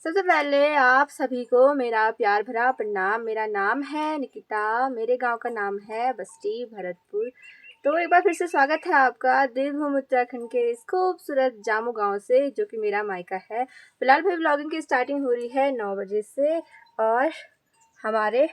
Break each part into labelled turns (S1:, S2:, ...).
S1: सबसे पहले आप सभी को मेरा प्यार भरा प्रणाम। मेरा नाम है निकिता, मेरे गांव का नाम है बस्ती भरतपुर। तो एक बार फिर से स्वागत है आपका देवभूमि उत्तराखंड के इस खूबसूरत जामू गांव से, जो कि मेरा मायका है। फिलहाल भाई ब्लॉगिंग की स्टार्टिंग हो रही है 9 बजे से और हमारे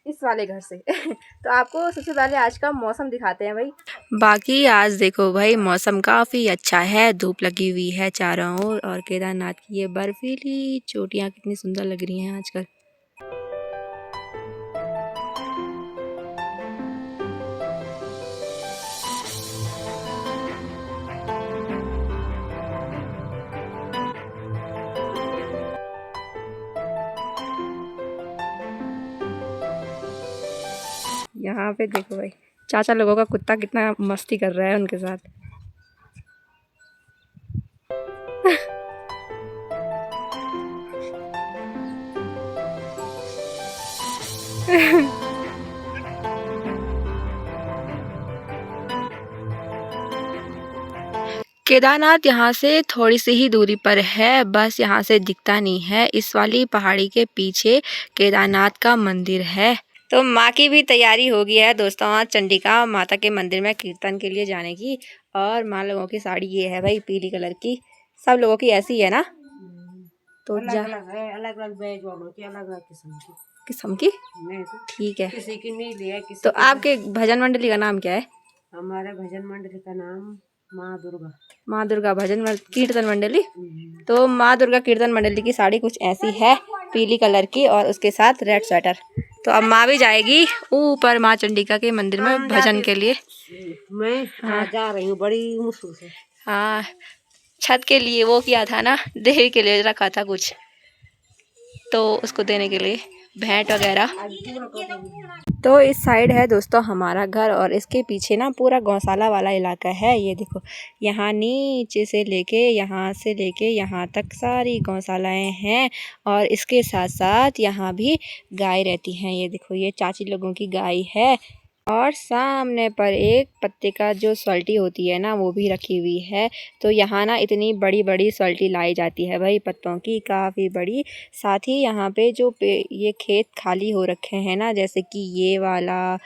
S1: इस वाले घर से। तो आपको सबसे पहले आज का मौसम दिखाते हैं भाई। बाकी आज देखो भाई मौसम काफ़ी अच्छा है, धूप लगी हुई है चारों ओर और केदारनाथ की ये बर्फीली चोटियाँ कितनी सुंदर लग रही हैं आजकल। यहाँ पे देखो भाई चाचा लोगों का कुत्ता कितना मस्ती कर रहा है उनके साथ। केदारनाथ यहाँ से थोड़ी सी ही दूरी पर है, बस यहाँ से दिखता नहीं है। इस वाली पहाड़ी के पीछे केदारनाथ का मंदिर है। तो माँ की भी तैयारी हो गई है दोस्तों, आज चंडिका माता के मंदिर में कीर्तन के लिए जाने की। और माँ लोगों की साड़ी ये है भाई पीली कलर की, सब लोगों की ऐसी है ना। तो अलग अलग बैच वालों की अलग अलग किस्म की ठीक है। किसी की नहीं लिया किसी। तो आपके भजन मंडली का नाम क्या है? हमारे भजन मंडली का नाम माँ दुर्गा भजन कीर्तन मंडली। तो माँ दुर्गा कीर्तन मंडली की साड़ी कुछ ऐसी है पीली कलर की और उसके साथ रेड स्वेटर। तो अब माँ भी जाएगी ऊपर माँ चंडिका के मंदिर में भजन के लिए। मैं जा रही हूँ बड़ी मुश्किल से। हाँ, छत के लिए वो किया था ना, देवी के लिए रखा था कुछ, तो उसको देने के लिए भेंट वगैरह। तो इस साइड है दोस्तों हमारा घर और इसके पीछे ना पूरा गौशाला वाला इलाका है। ये देखो यहाँ नीचे से लेके यहाँ तक सारी गौशालाएं हैं और इसके साथ साथ यहाँ भी गाय रहती हैं। ये देखो ये चाची लोगों की गाय है और सामने पर एक पत्ते का जो सल्टी होती है ना वो भी रखी हुई है। तो यहाँ ना इतनी बड़ी बड़ी सल्टी लाई जाती है भाई पत्तों की, काफ़ी बड़ी। साथ ही यहाँ पे जो ये खेत खाली हो रखे हैं ना, जैसे कि ये वाला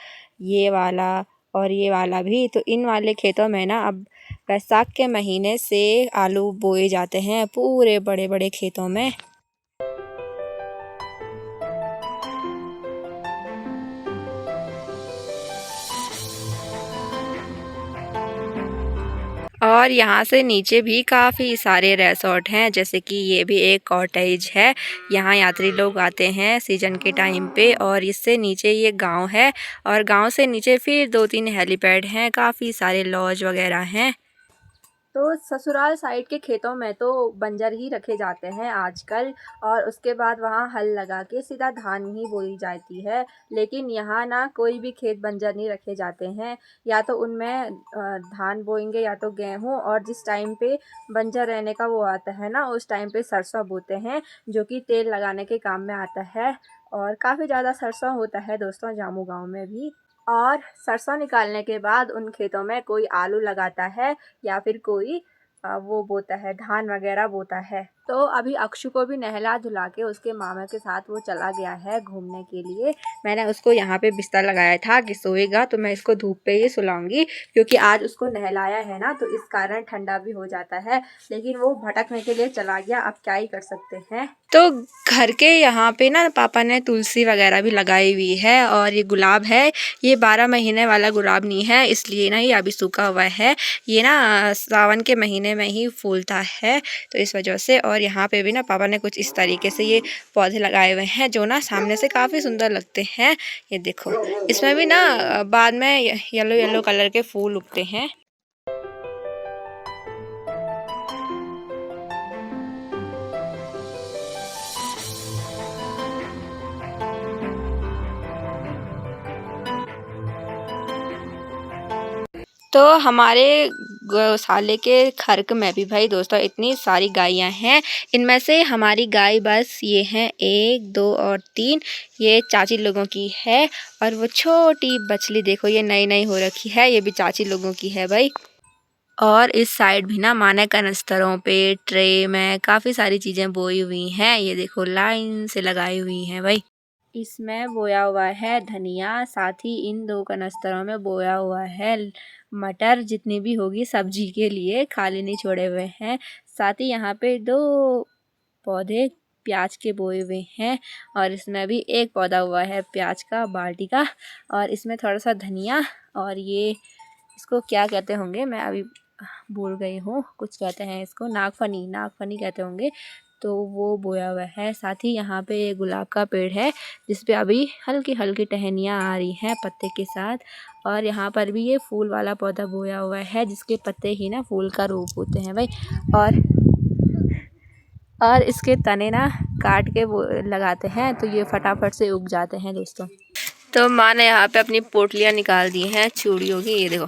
S1: और ये वाला भी, तो इन वाले खेतों में ना अब बैसाख के महीने से आलू बोए जाते हैं पूरे बड़े बड़े खेतों में। और यहाँ से नीचे भी काफ़ी सारे रिसोर्ट हैं, जैसे कि ये भी एक कॉटेज है। यहाँ यात्री लोग आते हैं सीजन के टाइम पे। और इससे नीचे ये गांव है और गांव से नीचे फिर 2-3 हेलीपैड हैं, काफ़ी सारे लॉज वगैरह हैं। तो ससुराल साइड के खेतों में तो बंजर ही रखे जाते हैं आजकल, और उसके बाद वहाँ हल लगा के सीधा धान ही बोई जाती है। लेकिन यहाँ ना कोई भी खेत बंजर नहीं रखे जाते हैं, या तो उनमें धान बोएंगे या तो गेहूँ। और जिस टाइम पे बंजर रहने का वो आता है ना, उस टाइम पे सरसों बोते हैं, जो कि तेल लगाने के काम में आता है। और काफ़ी ज़्यादा सरसों होता है दोस्तों जामू गाँव में भी। और सरसों निकालने के बाद उन खेतों में कोई आलू लगाता है या फिर कोई वो बोता है, धान वगैरह बोता है। तो अभी अक्षु को भी नहला धुला के उसके मामा के साथ वो चला गया है घूमने के लिए। मैंने उसको यहाँ पे बिस्तर लगाया था कि सोएगा, तो मैं इसको धूप पे ही सुलाऊंगी, क्योंकि आज उसको नहलाया है ना, तो इस कारण ठंडा भी हो जाता है। लेकिन वो भटकने के लिए चला गया, अब क्या ही कर सकते हैं। तो घर के यहाँ पे ना पापा ने तुलसी वगैरह भी लगाई हुई है और ये गुलाब है। ये 12 महीने वाला गुलाब नहीं है, इसलिए ना ये अभी सूखा हुआ है। ये ना सावन के महीने में ही फूलता है, तो इस वजह से। और यहाँ पे भी ना पापा ने कुछ इस तरीके से ये पौधे लगाए हुए हैं, जो ना सामने से काफ़ी सुंदर लगते हैं। ये देखो इसमें भी ना बाद में येलो येलो कलर के फूल उगते हैं। तो हमारे गौशाले के खर्क में भी भाई दोस्तों इतनी सारी गायें हैं। इनमें से हमारी गाय बस ये हैं 1, 2 और 3, ये चाची लोगों की है। और वो छोटी बछली देखो ये नई नई हो रखी है, ये भी चाची लोगों की है भाई। और इस साइड भी ना माने कनस्तरों पे ट्रे में काफ़ी सारी चीज़ें बोई हुई हैं। ये देखो लाइन से लगाई हुई हैं भाई। इसमें बोया हुआ है धनिया, साथ ही इन 2 कनस्तरों में बोया हुआ है मटर, जितनी भी होगी सब्जी के लिए, खाली नहीं छोड़े हुए हैं। साथ ही यहाँ पे 2 पौधे प्याज के बोए हुए हैं और इसमें भी एक पौधा हुआ है प्याज का बाल्टी का, और इसमें थोड़ा सा धनिया, और ये इसको क्या कहते होंगे मैं अभी भूल गई हूँ, कुछ कहते हैं इसको नागफनी, नागफनी कहते होंगे, तो वो बोया हुआ है। साथ ही यहाँ पे गुलाब का पेड़ है जिस पे अभी हल्की हल्की टहनियाँ आ रही हैं पत्ते के साथ, और यहाँ पर भी ये फूल वाला पौधा बोया हुआ है जिसके पत्ते ही ना फूल का रूप होते हैं भाई। और इसके तने ना काट के वो लगाते हैं तो ये फटाफट से उग जाते हैं दोस्तों। तो माँ ने यहाँ पे अपनी पोटलियाँ निकाल दी हैं चूड़ियों की, ये देखो।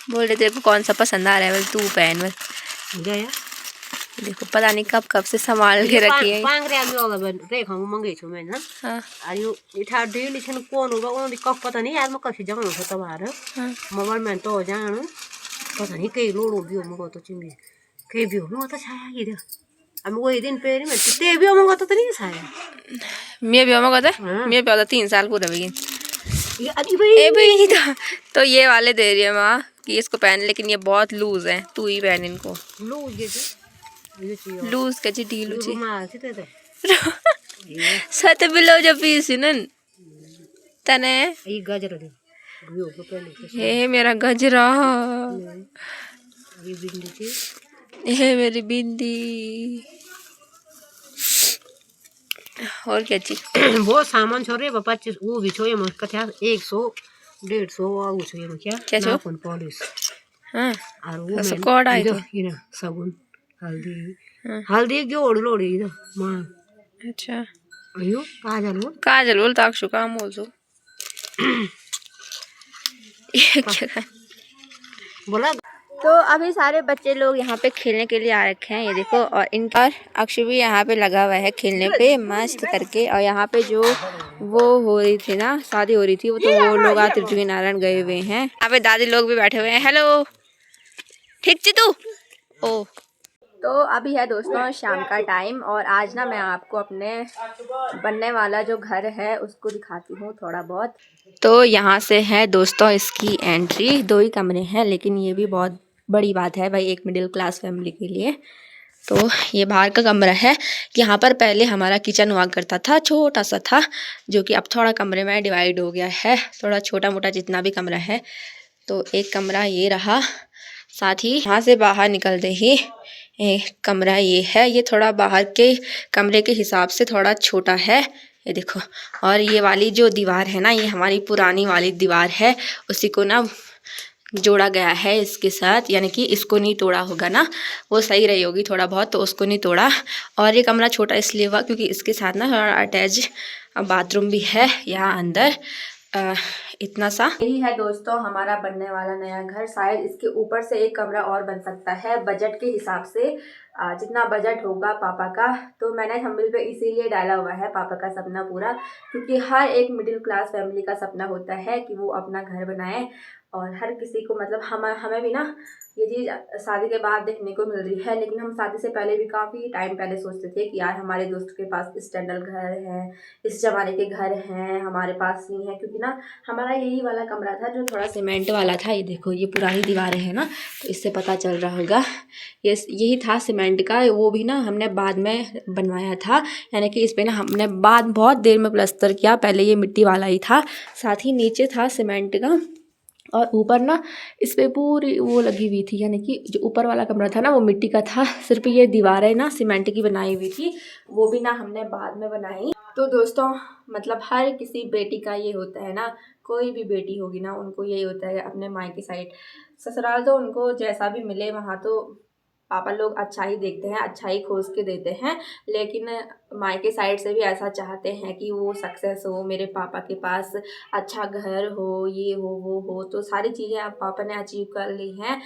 S1: बोल रहे तेरे को कौन सा पसंद आ रहा है, तू पहन बस। देखो पता नहीं कब कब से संभाल के रखी है। मैं भी मैं भी 3 साल पूरा भी तो ये वाले दे रही है माँ कि इसको पहन, लेकिन ये बहुत लूज है, तू ही पहन इनको। लूज के जी ढीलू जी सत बिलो जब पीसिनन तने ये मेरा गजरा, ये मेरी बिंदी, और क्या चीज
S2: बहुत सामान छोड़े 25 वो भी छोड़े मत कथा 100 150 वो छोड़े क्या
S1: क्या छो
S2: पॉलिश।
S1: हां
S2: और वो
S1: सब कोड आई तो
S2: ये साबुन हल्दी हल्दी जोड़ लोड़ी इधर मां।
S1: अच्छा
S2: अयो काजल
S1: बोल ताक्षु काम बोल
S2: बोला।
S1: तो अभी सारे बच्चे लोग यहाँ पे खेलने के लिए आ रखे हैं, ये देखो। और इनका अक्षु भी यहाँ पे लगा हुआ है खेलने पे मस्त करके। और यहाँ पे जो वो हो रही थी ना, शादी हो रही थी, वो लोग आज त्रिजुगी नारायण गए हुए हैं। यहाँ पे दादी लोग भी बैठे हुए हैं। हेलो ठीक ची तू ओ। तो अभी है दोस्तों शाम का टाइम, और आज ना मैं आपको अपने बनने वाला जो घर है उसको दिखाती हूँ थोड़ा बहुत। तो यहाँ से है दोस्तों इसकी एंट्री। 2 ही कमरे हैं, लेकिन ये भी बहुत बड़ी बात है भाई एक मिडिल क्लास फैमिली के लिए। तो ये बाहर का कमरा है। यहाँ पर पहले हमारा किचन हुआ करता था, छोटा सा था, जो कि अब थोड़ा कमरे में डिवाइड हो गया है, थोड़ा छोटा मोटा जितना भी कमरा है। तो एक कमरा ये रहा, साथ ही यहाँ से बाहर निकलते ही कमरा ये है। ये थोड़ा बाहर के कमरे के हिसाब से थोड़ा छोटा है, ये देखो। और ये वाली जो दीवार है ना, ये हमारी पुरानी वाली दीवार है, उसी को ना जोड़ा गया है इसके साथ, यानी कि इसको नहीं तोड़ा होगा ना, वो सही रही होगी थोड़ा बहुत, तो उसको नहीं तोड़ा। और ये कमरा छोटा इसलिए हुआ क्योंकि इसके साथ ना थोड़ा अटैच बाथरूम भी है यहाँ अंदर। इतना सा यही है दोस्तों हमारा बनने वाला नया घर। शायद इसके ऊपर से एक कमरा और बन सकता है बजट के हिसाब से, जितना बजट होगा पापा का। तो मैंने थंबनेल पे इसीलिए डाला हुआ है पापा का सपना पूरा, क्योंकि हर एक मिडिल क्लास फैमिली का सपना होता है कि वो अपना घर बनाए। और हर किसी को मतलब हमें भी ना ये चीज़ शादी के बाद देखने को मिल रही है, लेकिन हम शादी से पहले भी काफ़ी टाइम पहले सोचते थे कि यार हमारे दोस्त के पास स्टैंडर्ड घर है, इस ज़माने के घर हैं, हमारे पास नहीं है। क्योंकि ना हमारा यही वाला कमरा था जो थोड़ा सीमेंट वाला था। ये देखो ये पुरानी दीवारें हैं ना, तो इससे पता चल रहा होगा ये यही था सीमेंट का। वो भी ना हमने बाद में बनवाया था, यानी कि इस पर ना हमने बाद बहुत देर में प्लस्तर किया, पहले ये मिट्टी वाला ही था। साथ ही नीचे था सीमेंट का, और ऊपर ना इस पे पूरी वो लगी हुई थी, यानी कि जो ऊपर वाला कमरा था ना वो मिट्टी का था, सिर्फ ये दीवारें ना सीमेंट की बनाई हुई थी, वो भी ना हमने बाद में बनाई। तो दोस्तों मतलब हर किसी बेटी का ये होता है ना, कोई भी बेटी होगी ना उनको यही होता है अपने मायके साइड, ससुराल तो उनको जैसा भी मिले वहाँ तो पापा लोग अच्छा ही देखते हैं, अच्छा ही खोज के देते हैं। लेकिन मायके साइड से भी ऐसा चाहते हैं कि वो सक्सेस हो, मेरे पापा के पास अच्छा घर हो, ये हो वो हो। तो सारी चीज़ें आप पापा ने अचीव कर ली हैं।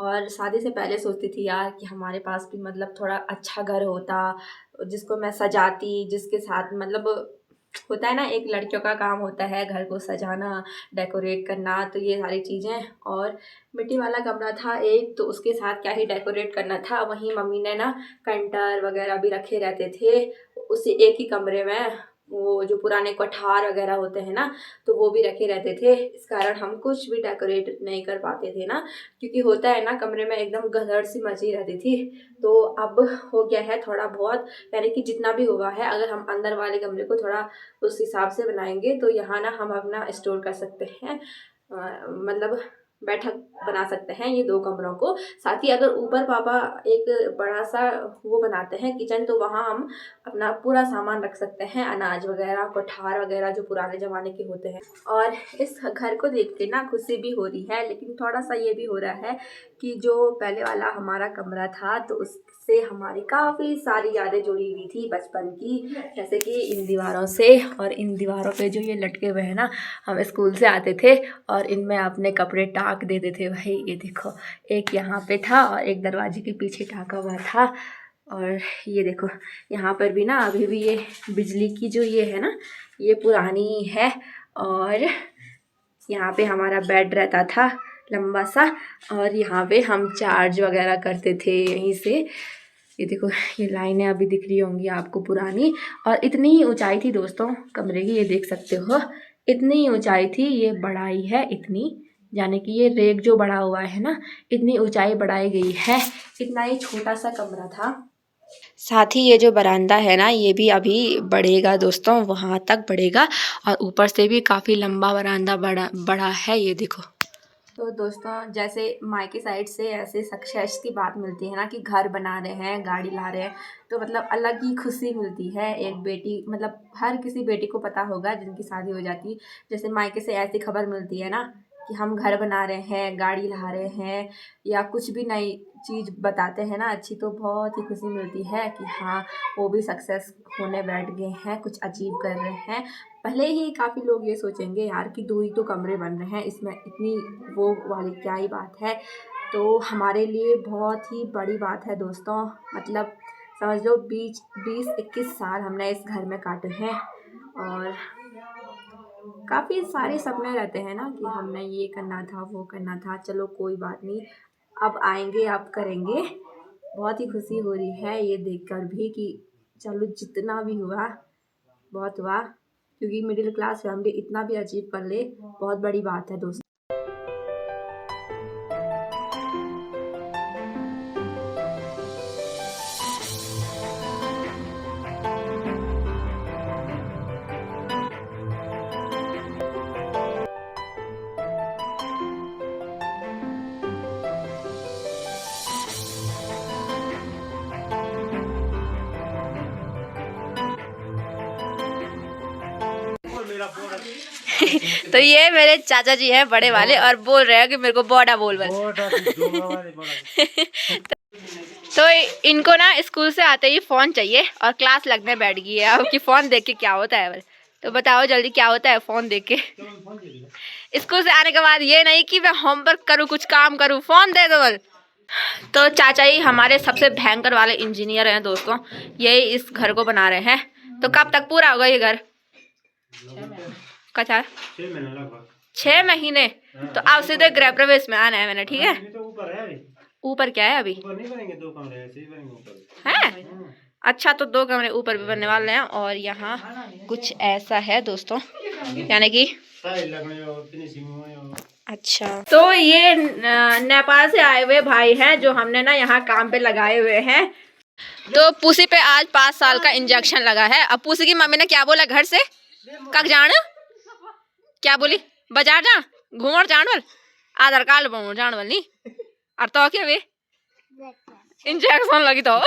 S1: और शादी से पहले सोचती थी यार कि हमारे पास भी मतलब थोड़ा अच्छा घर होता, जिसको मैं सजाती, जिसके साथ मतलब होता है ना, एक लड़कियों का काम होता है घर को सजाना, डेकोरेट करना, तो ये सारी चीज़ें। और मिट्टी वाला कमरा था एक, तो उसके साथ क्या ही डेकोरेट करना था। वहीं मम्मी ने ना कंटर वगैरह भी रखे रहते थे उसी एक ही कमरे में, वो जो पुराने कठार वगैरह होते हैं ना, तो वो भी रखे रहते थे। इस कारण हम कुछ भी डेकोरेट नहीं कर पाते थे ना, क्योंकि होता है ना कमरे में एकदम गदर सी मची रहती थी। तो अब हो गया है थोड़ा बहुत, यानी कि जितना भी हुआ है, अगर हम अंदर वाले कमरे को थोड़ा उस हिसाब से बनाएंगे तो यहाँ ना हम अपना स्टोर कर सकते हैं, मतलब बैठक बना सकते हैं ये 2 कमरों को। साथ ही अगर ऊपर पापा एक बड़ा सा वो बनाते हैं किचन, तो वहाँ हम अपना पूरा सामान रख सकते हैं, अनाज वगैरह, कोठार वगैरह जो पुराने ज़माने के होते हैं। और इस घर को देख के ना खुशी भी हो रही है, लेकिन थोड़ा सा ये भी हो रहा है कि जो पहले वाला हमारा कमरा था तो उससे हमारी काफ़ी सारी यादें जुड़ी हुई थी बचपन की, जैसे कि इन दीवारों से। और इन दीवारों पे जो ये लटके हुए हैं ना, हम स्कूल से आते थे और इनमें अपने कपड़े टाक देते थे भाई। ये देखो, एक यहाँ पे था और एक दरवाजे के पीछे टाका हुआ था। और ये देखो यहाँ पर भी ना अभी भी ये बिजली की जो ये है ना, ये पुरानी है। और यहाँ पे हमारा बेड रहता था लंबा सा, और यहाँ पे हम चार्ज वगैरह करते थे यहीं से। ये देखो, ये लाइनें अभी दिख रही होंगी आपको पुरानी। और इतनी ही ऊंचाई थी दोस्तों कमरे की, ये देख सकते हो, इतनी ही ऊंचाई थी। ये बढ़ाई है इतनी, यानी कि ये रेक जो बढ़ा हुआ है ना, इतनी ऊंचाई बढ़ाई गई है। इतना ही छोटा सा कमरा था। साथ ही ये जो बरामदा है ना, ये भी अभी बढ़ेगा दोस्तों, वहाँ तक बढ़ेगा। और ऊपर से भी काफ़ी लंबा बरामदा बड़ा है, ये देखो। तो दोस्तों, जैसे मायके साइड से ऐसे सक्सेस की बात मिलती है ना, कि घर बना रहे हैं, गाड़ी ला रहे हैं, तो मतलब अलग ही खुशी मिलती है। एक बेटी, मतलब हर किसी बेटी को पता होगा जिनकी शादी हो जाती, जैसे मायके से ऐसी खबर मिलती है ना कि हम घर बना रहे हैं, गाड़ी ला रहे हैं, या कुछ भी नई चीज़ बताते हैं ना अच्छी, तो बहुत ही खुशी मिलती है कि हाँ, वो भी सक्सेस होने बैठ गए हैं, कुछ अचीव कर रहे हैं। भले ही काफ़ी लोग ये सोचेंगे यार कि 2 ही तो कमरे बन रहे हैं, इसमें इतनी वो वाली क्या ही बात है। तो हमारे लिए बहुत ही बड़ी बात है दोस्तों। मतलब समझ लो 20-21 साल हमने इस घर में काटे हैं। और काफ़ी सारे सपने रहते हैं ना कि हमने ये करना था, वो करना था। चलो कोई बात नहीं, अब आएंगे, अब करेंगे। बहुत ही खुशी हो रही है ये देखकर भी कि चलो जितना भी हुआ बहुत हुआ, क्योंकि मिडिल क्लास फैमिली इतना भी अचीव कर ले, बहुत बड़ी बात है दोस्तों। तो ये मेरे चाचा जी हैं बड़े वाले, और बोल रहे हैं कि मेरे को बोड़ा बोल बस। तो इनको ना स्कूल से आते ही फ़ोन चाहिए और क्लास लगने बैठ गई है अब कि फ़ोन देख के क्या होता है। तो बताओ जल्दी क्या होता है फ़ोन देख के। स्कूल से आने के बाद ये नहीं कि मैं होमवर्क करूँ, कुछ काम करूँ, फ़ोन दे दो बल। तो चाचा ही हमारे सबसे भयंकर वाले इंजीनियर हैं दोस्तों, यही इस घर को बना रहे हैं। तो कब तक पूरा होगा ये घर? 6 महीने। तो अब सीधे गृह प्रवेश में आना है मैंने, ठीक है। ऊपर क्या है अभी? ऊपर नहीं बनेंगे, 2 कमरे ऐसे ही बनेंगे ऊपर है। अच्छा, तो 2 कमरे ऊपर भी बनने वाले हैं। और यहाँ कुछ ऐसा है दोस्तों, यानी कि अच्छा, तो ये नेपाल से आए हुए भाई हैं जो हमने ना यहाँ काम पे लगाए हुए हैं। तो पूसी पे आज 5 साल का इंजेक्शन लगा है। अब पूसी की मम्मी ने क्या बोला घर से, कब जाना, क्या बोली, बाजार जा, घूमर जान वाल, आधार कार्ड बनवाने जान वाल नहीं, और तो क्या वे इंजेक्शन लगी तो